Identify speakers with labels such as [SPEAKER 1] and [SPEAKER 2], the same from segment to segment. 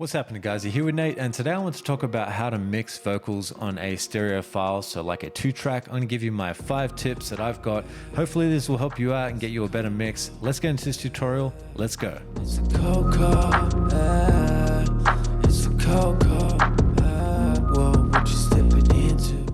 [SPEAKER 1] What's happening, guys? You're here with Nate, and today I want to talk about how to mix vocals on a stereo file, so like a 2-track. I'm going to give you my 5 tips that I've got. Hopefully this will help you out and get you a better mix. Let's get into this tutorial. Let's go.
[SPEAKER 2] It's a cold call, it's a cold call, whoa, what you stepping into?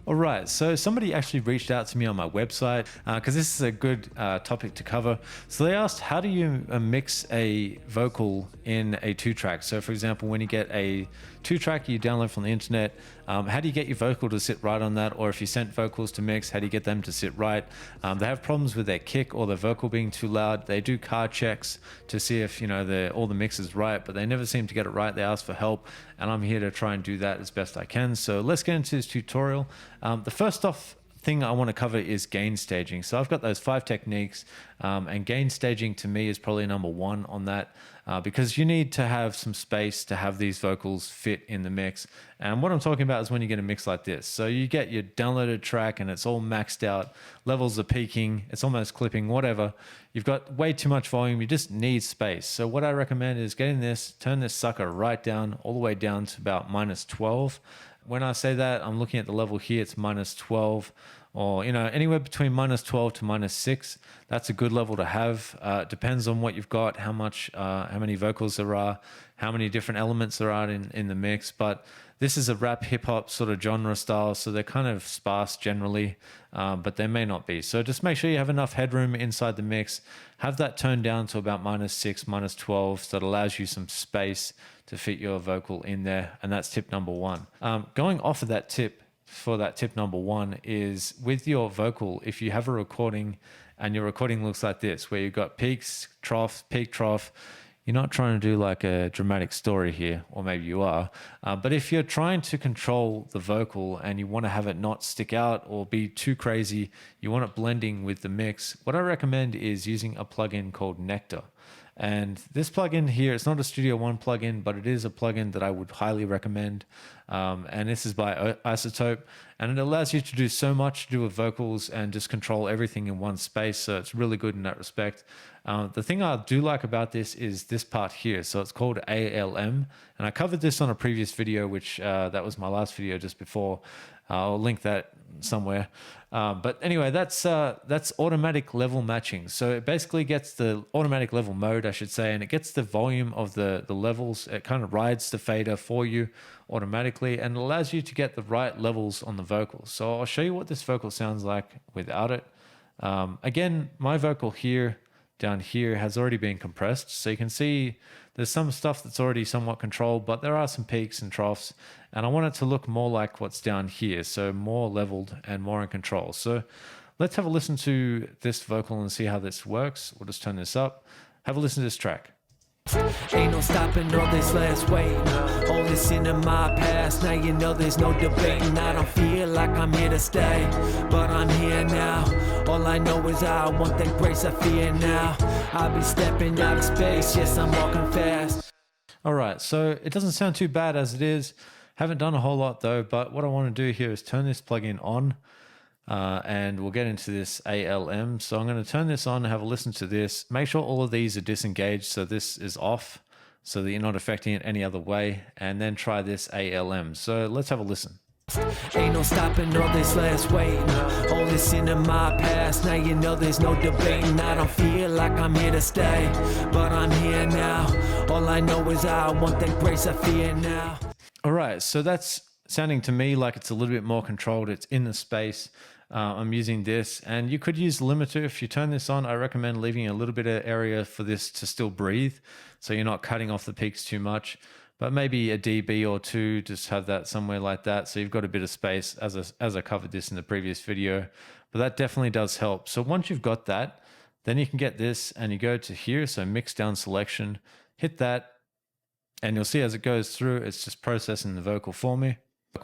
[SPEAKER 1] Alright, so somebody actually reached out to me on my website because this is a good topic to cover. So they asked, how do you mix a vocal in a 2-track? So for example, when you get a 2-track you download from the internet, how do you get your vocal to sit right on that? Or if you sent vocals to mix, how do you get them to sit right? They have problems with their kick or their vocal being too loud. They do car checks to see if all the mix is right, but they never seem to get it right. They ask for help, and I'm here to try and do that as best I can. So let's get into this tutorial. The first thing I want to cover is gain staging. So I've got those 5 techniques, and gain staging to me is probably number 1 on that, because you need to have some space to have these vocals fit in the mix. And what I'm talking about is when you get a mix like this. So you get your downloaded track and it's all maxed out, levels are peaking, it's almost clipping, whatever. You've got way too much volume, you just need space. So what I recommend is getting this, turn this sucker right down, all the way down to about -12. When I say that, I'm looking at the level here, it's -12, or anywhere between -12 to -6. That's a good level to have. It depends on what you've got, how many vocals there are, how many different elements there are in the mix. But this is a rap hip hop sort of genre style, so they're kind of sparse generally, but they may not be. So just make sure you have enough headroom inside the mix. Have that turned down to about -6, -12, so it allows you some space to fit your vocal in there. And that's tip number 1. Going off of that tip, for that tip number 1 is with your vocal, if you have a recording and your recording looks like this, where you've got peaks, troughs, peak, trough, you're not trying to do like a dramatic story here, or maybe you are, but if you're trying to control the vocal and you want to have it not stick out or be too crazy, you want it blending with the mix, what I recommend is using a plugin called Nectar. And this plugin here, it's not a Studio One plugin, but it is a plugin that I would highly recommend. And this is by Isotope, and it allows you to do so much to do with vocals and just control everything in one space. So it's really good in that respect. The thing I do like about this is this part here. So it's called ALM, and I covered this on a previous video, which that was my last video just before. I'll link that somewhere. But anyway, that's automatic level matching. So it basically gets the automatic level mode, I should say, and it gets the volume of the levels. It kind of rides the fader for you automatically, and it allows you to get the right levels on the vocals. So I'll show you what this vocal sounds like without it. Again, my vocal here, down here, has already been compressed. So you can see there's some stuff that's already somewhat controlled, but there are some peaks and troughs, and I want it to look more like what's down here, so more leveled and more in control. So let's have a listen to this vocal and see how this works. We'll just turn this up. Have a listen to this track.
[SPEAKER 2] Ain't no stopping all this last waiting, all this into my past. Now you know there's no debating. I don't feel like I'm here to stay, but I'm here now. All I know is I want that grace I fear now. I'll be stepping out of space, yes, I'm walking fast.
[SPEAKER 1] All right, so it doesn't sound too bad as it is. Haven't done a whole lot though, but what I want to do here is turn this plugin on, and we'll get into this ALM. So I'm going to turn this on and have a listen to this. Make sure all of these are disengaged, so this is off, so that you're not affecting it any other way, and then try this ALM. So let's have a listen.
[SPEAKER 2] Ain't no stopping all this last waiting, all this into my past. Now you know there's no debating. I don't feel like I'm here to stay, but I'm here now. All I know is I want that grace I fear now.
[SPEAKER 1] All right, so that's sounding to me like it's a little bit more controlled. It's in the space. I'm using this, and you could use the limiter. If you turn this on, I recommend leaving a little bit of area for this to still breathe, so you're not cutting off the peaks too much. But maybe a dB or 2, just have that somewhere like that, so you've got a bit of space, as I covered this in the previous video. But that definitely does help. So once you've got that, then you can get this, and you go to here, so mix down selection, hit that, and you'll see as it goes through, it's just processing the vocal for me.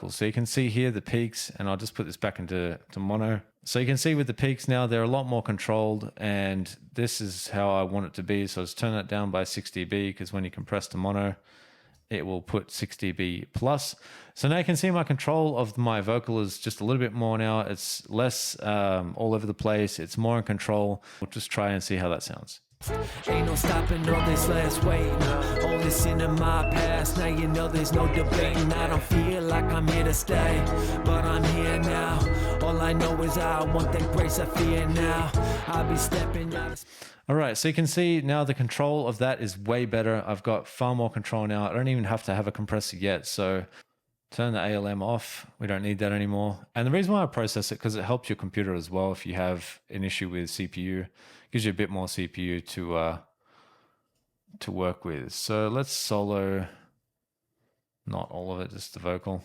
[SPEAKER 1] So you can see here the peaks, and I'll just put this back into mono. So you can see with the peaks now, they're a lot more controlled, and this is how I want it to be. So let's turn that down by 6 dB, because when you compress to mono, it will put 6 dB plus. So now you can see my control of my vocal is just a little bit more now. It's less all over the place. It's more in control. We'll just try and see how that sounds.
[SPEAKER 2] Ain't no stopping all this last waiting. All this into my past. Now you know there's no debating. I don't feel like I'm here to stay, but I'm here now. All I know is I want that grace I fear now. I'll be stepping out of...
[SPEAKER 1] All right, so you can see now the control of that is way better. I've got far more control now. I don't even have to have a compressor yet. So turn the ALM off. We don't need that anymore. And the reason why I process it, because it helps your computer as well. If you have an issue with CPU, it gives you a bit more CPU to work with. So let's solo, not all of it, just the vocal.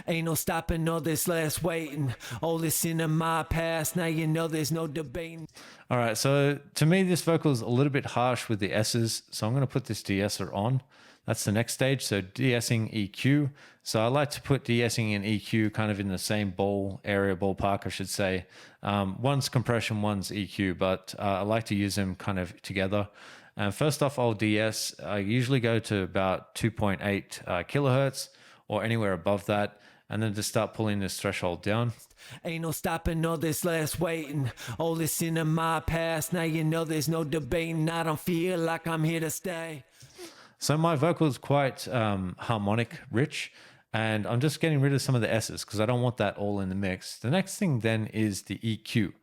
[SPEAKER 2] Ain't no stopping all this last waiting. All this into my past. Now you know there's no debating.
[SPEAKER 1] All right, so to me, this vocal is a little bit harsh with the S's. So I'm going to put this de-esser on. That's the next stage. So de-essing EQ. So I like to put de-essing and EQ kind of in the same ballpark, I should say. One's compression, one's EQ, but I like to use them kind of together. And first off, I'll de-ess. I usually go to about 2.8 kilohertz or anywhere above that, and then just start pulling this threshold down.
[SPEAKER 2] Ain't no stopping all this last waiting. All this into my past. Now you know there's no debating. I don't feel like I'm here to stay.
[SPEAKER 1] So my vocal is quite harmonic rich, and I'm just getting rid of some of the S's because I don't want that all in the mix. The next thing then is the EQ.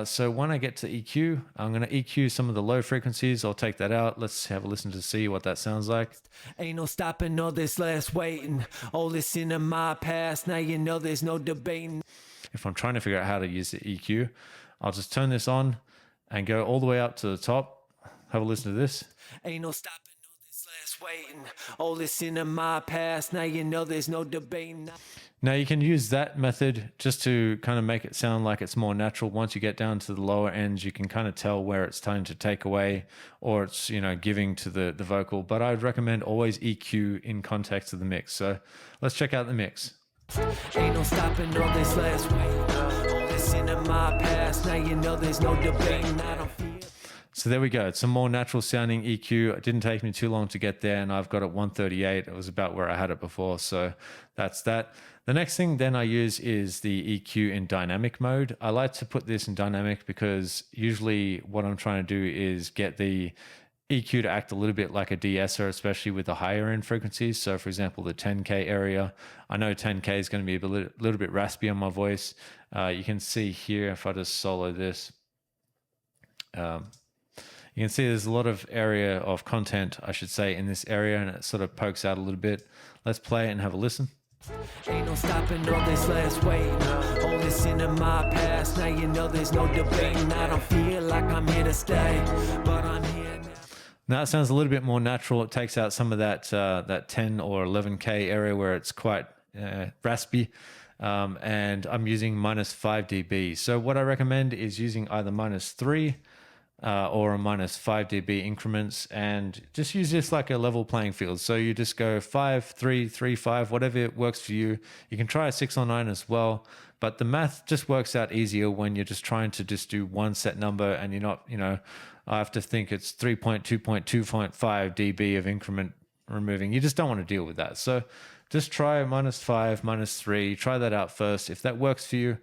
[SPEAKER 1] So when I get to EQ, I'm going to EQ some of the low frequencies. I'll take that out. Let's have a listen to see what that sounds like.
[SPEAKER 2] Ain't no stopping all this last waiting. All this into my past. Now you know there's no debating.
[SPEAKER 1] If I'm trying to figure out how to use the EQ, I'll just turn this on and go all the way up to the top. Have a listen to this.
[SPEAKER 2] Ain't no stopping all this last waiting. All this into my past. Now you know there's no debating.
[SPEAKER 1] Now you can use that method just to kind of make it sound like it's more natural. Once you get down to the lower ends, you can kind of tell where it's time to take away or it's, you know, giving to the vocal. But I'd recommend always EQ in context of the mix. So let's check out the mix.
[SPEAKER 2] Ain't no stopping all this last waiting. All this into my past. Now you know there's no debating. I don't feel...
[SPEAKER 1] So there we go. It's some more natural sounding EQ. It didn't take me too long to get there, and I've got it 138. It was about where I had it before. So that's that. The next thing then I use is the EQ in dynamic mode. I like to put this in dynamic because usually what I'm trying to do is get the EQ to act a little bit like a de-esser, especially with the higher end frequencies. So for example, the 10K area, I know 10K is going to be a little bit raspy on my voice. You can see here, if I just solo this, you can see there's a lot of area of content, I should say, in this area, and it sort of pokes out a little bit. Let's play it and have a listen.
[SPEAKER 2] Ain't no stopping all this last waiting. All this into my past. Now you know there's no debating. I don't feel like I'm here to stay, but I'm here now.
[SPEAKER 1] Now it sounds a little bit more natural. It takes out some of that 10 or 11K area where it's quite raspy. And I'm using -5 dB. So what I recommend is using either -3 or a -5 dB increments, and just use this like a level playing field. So you just go 5, 3, 3, 5, whatever works for you. You can try a 6 or 9 as well, but the math just works out easier when you're just trying to just do one set number and you're not, you know, I have to think it's 3.2.2.5 dB of increment removing. You just don't want to deal with that. So just try -5, -3, try that out first. If that works for you,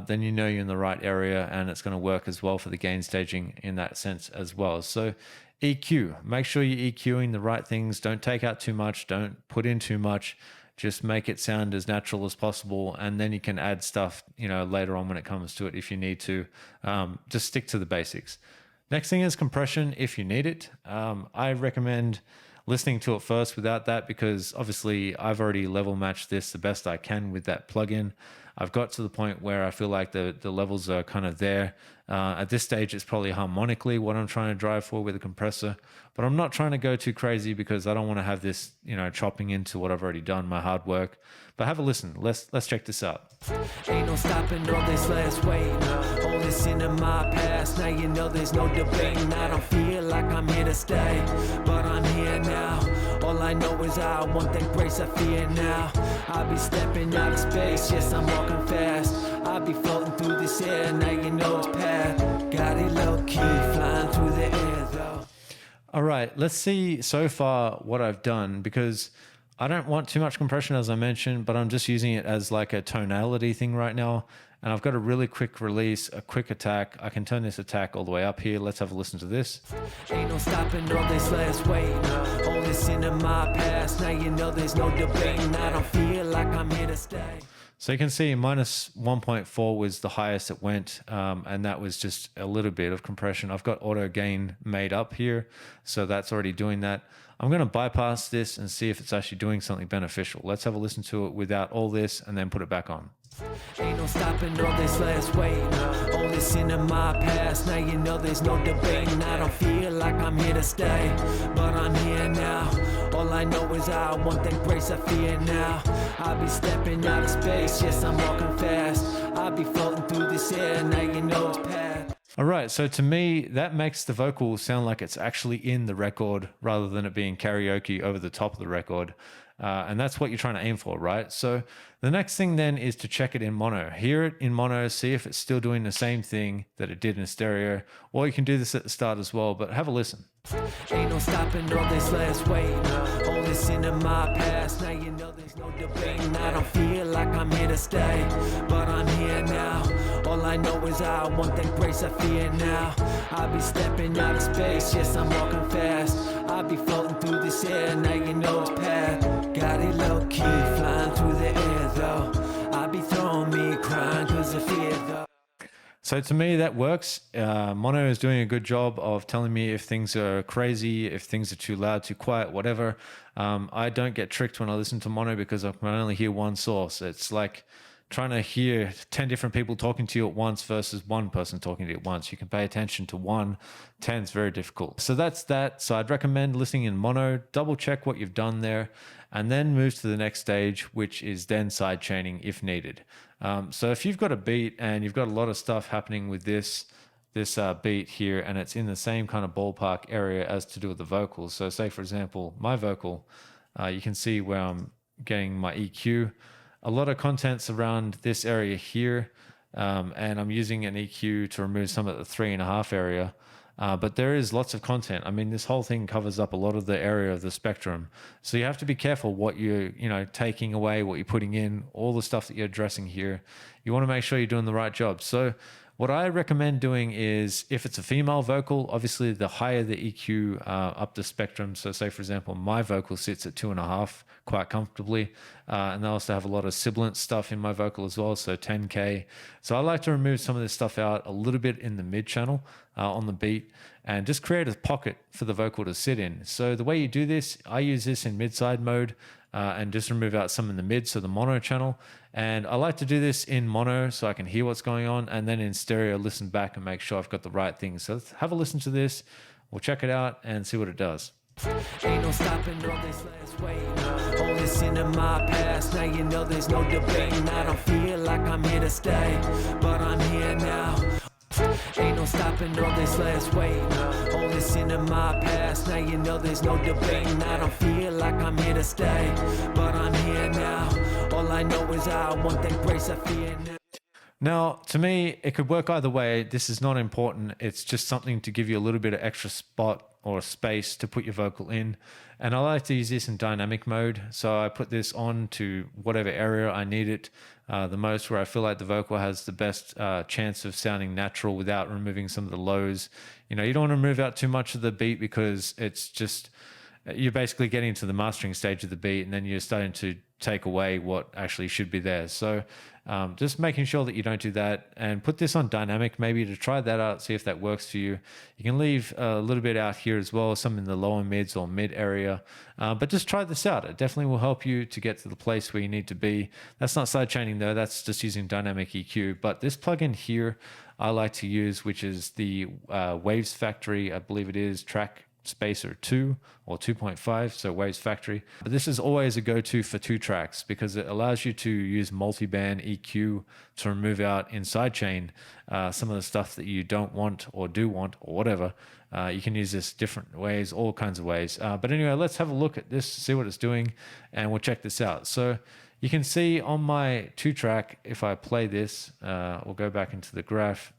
[SPEAKER 1] then you know you're in the right area, and it's going to work as well for the gain staging in that sense as well. So EQ, make sure you're EQing the right things. Don't take out too much. Don't put in too much. Just make it sound as natural as possible, and then you can add stuff, you know, later on when it comes to it if you need to. Just stick to the basics. Next thing is compression if you need it. I recommend listening to it first without that, because obviously I've already level matched this the best I can with that plugin. I've got to the point where I feel like the levels are kind of there. At this stage, it's probably harmonically what I'm trying to drive for with a compressor, but I'm not trying to go too crazy because I don't want to have this, you know, chopping into what I've already done, my hard work. But have a listen. Let's check this out.
[SPEAKER 2] Ain't no stopping all this last waiting. All this into my past. Now you know there's no debating. I don't feel like I'm here to stay, but I'm here now. All I know is I want that grace I fear now. I'll be stepping out of space. Yes, I'm walking fast. I'll be floating through this air. Now you know it's path. Got it low key, flying through the air though.
[SPEAKER 1] All right, let's see so far what I've done, because I don't want too much compression, as I mentioned, but I'm just using it as like a tonality thing right now. and I've got a really quick release, a quick attack. I can turn this attack all the way up here. Let's have a listen to this.
[SPEAKER 2] Ain't no stopping all this last waiting. All this into my past. Now you know there's no debating. I don't feel like I'm here to stay.
[SPEAKER 1] So you can see minus 1.4 was the highest it went, and that was just a little bit of compression. I've got auto gain made up here, so that's already doing that. I'm going to bypass this and see if it's actually doing something beneficial. Let's have a listen to it without all this and then put it back on.
[SPEAKER 2] Ain't no stopping all this last waiting. All this into my past. Now you know there's no debating. I don't feel like I'm here to stay, but I'm here now. All I know is I want that grace I fear now. I'll be stepping out of space. Yes, I'm walking fast. I'll be floating through this air. Now you know it's past.
[SPEAKER 1] All right, so to me, that makes the vocal sound like it's actually in the record rather than it being karaoke over the top of the record. And that's what you're trying to aim for, right? So the next thing then is to check it in mono. Hear it in mono, see if it's still doing the same thing that it did in stereo, or you can do this at the start as well, but have a listen.
[SPEAKER 2] Ain't no stopping all this last waiting. All this into my past. Now you know there's no debating. I don't feel like I'm here to stay, but I'm here now. All I know is I want that grace I fear now. I'll be stepping out of space. Yes, I'm walking fast. I'll be floating through this air. Now you know it's past. Got it low key, flying through the air though. I'll be throwing me crying cause of fear though.
[SPEAKER 1] So to me, that works. Mono is doing a good job of telling me if things are crazy, if things are too loud, too quiet, whatever. I don't get tricked when I listen to mono because I can only hear one source. It's like trying to hear 10 different people talking to you at once versus one person talking to you at once. You can pay attention to 1, 10 is very difficult. So that's that. So I'd recommend listening in mono, double check what you've done there, and then move to the next stage, which is then side chaining if needed. So if you've got a beat and you've got a lot of stuff happening with this beat here, and it's in the same kind of ballpark area as to do with the vocals. So say, for example, my vocal, you can see where I'm getting my EQ. A lot of content's around this area here, and I'm using an EQ to remove some of the 3.5 area. But there is lots of content. I mean, this whole thing covers up a lot of the area of the spectrum. So you have to be careful what you're, taking away, what you're putting in, all the stuff that you're addressing here. You want to make sure you're doing the right job. So what I recommend doing is, if it's a female vocal, obviously the higher the EQ up the spectrum. So say, for example, my vocal sits at 2.5 quite comfortably. And I also have a lot of sibilant stuff in my vocal as well, so 10K. So I like to remove some of this stuff out a little bit in the mid channel on the beat and just create a pocket for the vocal to sit in. So the way you do this, I use this in mid-side mode and just remove out some in the mid, so the mono channel. And I like to do this in mono so I can hear what's going on, and then in stereo, listen back and make sure I've got the right things. So let's have a listen to this. We'll check it out and see what it does.
[SPEAKER 2] Ain't no stopping all this last waiting. All this into my past. Now you know there's no debating. I don't feel like I'm here to stay, but I'm here now. Ain't no stopping all this last waiting. All this into my past. Now you know there's no debating. I don't feel like I'm here to stay, but I'm here now. All I know is I want that grace I fear now.
[SPEAKER 1] Now, to me, it could work either way. This is not important. It's just something to give you a little bit of extra spot or space to put your vocal in. And I like to use this in dynamic mode. So I put this on to whatever area I need it the most, where I feel like the vocal has the best chance of sounding natural without removing some of the lows. You don't want to remove out too much of the beat, because it's just, you're basically getting to the mastering stage of the beat, and then you're starting to take away what actually should be there. So just making sure that you don't do that, and put this on dynamic maybe to try that out, see if that works for you. You can leave a little bit out here as well, some in the lower mids or mid area, but just try this out. It definitely will help you to get to the place where you need to be. That's not sidechaining though, that's just using dynamic EQ. But this plugin here I like to use, which is the Waves Factory, I believe it is, Track Spacer 2 or 2.5, so Waves Factory. But this is always a go-to for 2 tracks, because it allows you to use multi-band EQ to remove out in sidechain some of the stuff that you don't want or do want or whatever. You can use this different ways, all kinds of ways. But anyway, let's have a look at this, see what it's doing, and we'll check this out. So you can see on my 2-track, if I play this, we'll go back into the graph.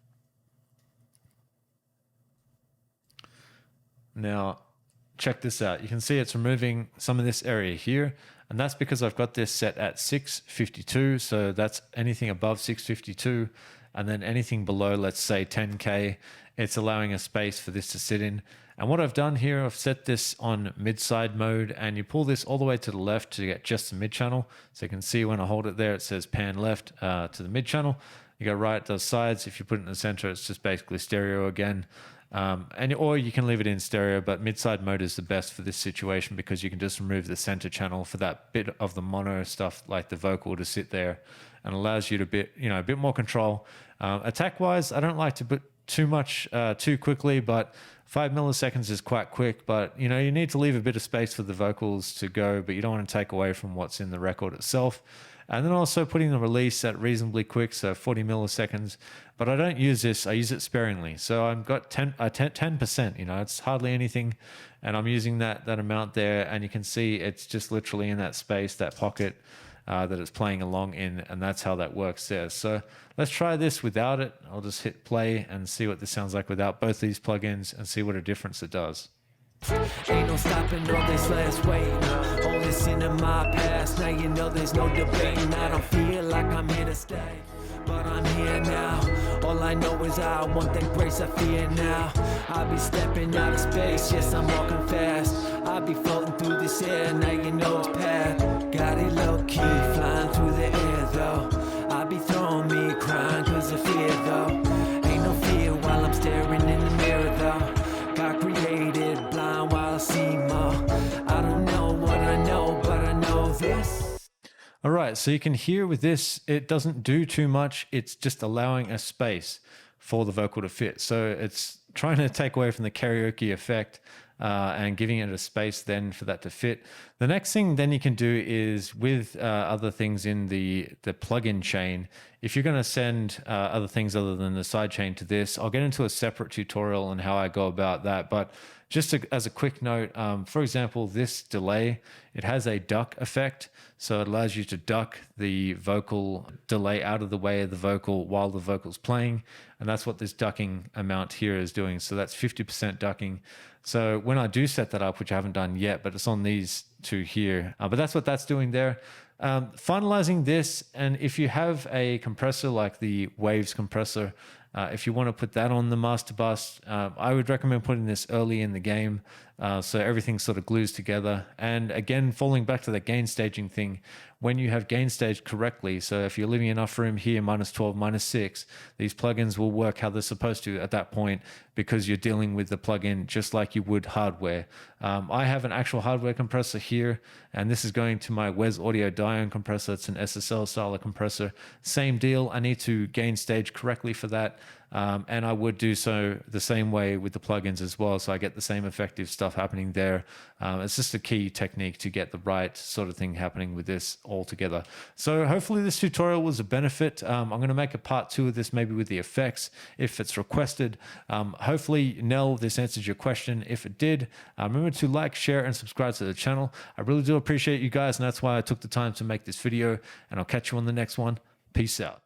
[SPEAKER 1] Now, check this out. You can see it's removing some of this area here, and that's because I've got this set at 652. So that's anything above 652, and then anything below, let's say 10K, it's allowing a space for this to sit in. And what I've done here, I've set this on mid-side mode, and you pull this all the way to the left to get just the mid channel. So you can see when I hold it there, it says pan left to the mid channel. You go right, it does sides. If you put it in the center, it's just basically stereo again. Or you can leave it in stereo, but mid-side mode is the best for this situation because you can just remove the center channel for that bit of the mono stuff like the vocal to sit there, and allows you to a bit more control. Attack-wise, I don't like to put too much too quickly, but 5 milliseconds is quite quick. But you need to leave a bit of space for the vocals to go, but you don't want to take away from what's in the record itself. And then also putting the release at reasonably quick, so 40 milliseconds. But I don't use this, I use it sparingly. So I've got 10%, it's hardly anything. And I'm using that amount there, and you can see it's just literally in that space, that pocket that it's playing along in, and that's how that works there. So let's try this without it. I'll just hit play and see what this sounds like without both these plugins and see what a difference it does.
[SPEAKER 2] Ain't no stopping all this last wait. All this into my past. Now you know there's no debating. I don't feel like I'm here to stay, but I'm here now. All I know is I want that grace, I fear now. I'll be stepping out of space, yes, I'm walking fast. I'll be floating through this air, now you know it's path. Got it low-key, flying through the air though. I'll be throwing me crying cause of fear though. Ain't no fear while I'm staring in the mirror though. Got created blind while I see more. I don't know what I know, but I know this.
[SPEAKER 1] All right, so you can hear with this, it doesn't do too much. It's just allowing a space for the vocal to fit. So it's trying to take away from the karaoke effect and giving it a space then for that to fit. The next thing then you can do is with other things in the plugin chain, if you're going to send other things other than the sidechain to this, I'll get into a separate tutorial on how I go about that. But just as a quick note, for example, this delay, it has a duck effect. So it allows you to duck the vocal delay out of the way of the vocal while the vocal's playing. And that's what this ducking amount here is doing. So that's 50% ducking. So when I do set that up, which I haven't done yet, but it's on these two here, but that's what that's doing there. Finalizing this, and if you have a compressor like the Waves compressor, if you want to put that on the master bus, I would recommend putting this early in the game so everything sort of glues together. And again, falling back to the gain staging thing, when you have gain staged correctly, so if you're leaving enough room here, -12, -6, these plugins will work how they're supposed to at that point because you're dealing with the plugin just like you would hardware. I have an actual hardware compressor here, and this is going to my Wes Audio Dione compressor. It's an SSL style compressor. Same deal. I need to gain stage correctly for that. And I would do so the same way with the plugins as well, so I get the same effective stuff happening there. It's just a key technique to get the right sort of thing happening with this all together. So hopefully this tutorial was a benefit. I'm going to make a part 2 of this, maybe with the effects, if it's requested. Hopefully, Nell, this answers your question. If it did, remember to like, share, and subscribe to the channel. I really do appreciate you guys, and that's why I took the time to make this video, and I'll catch you on the next one. Peace out.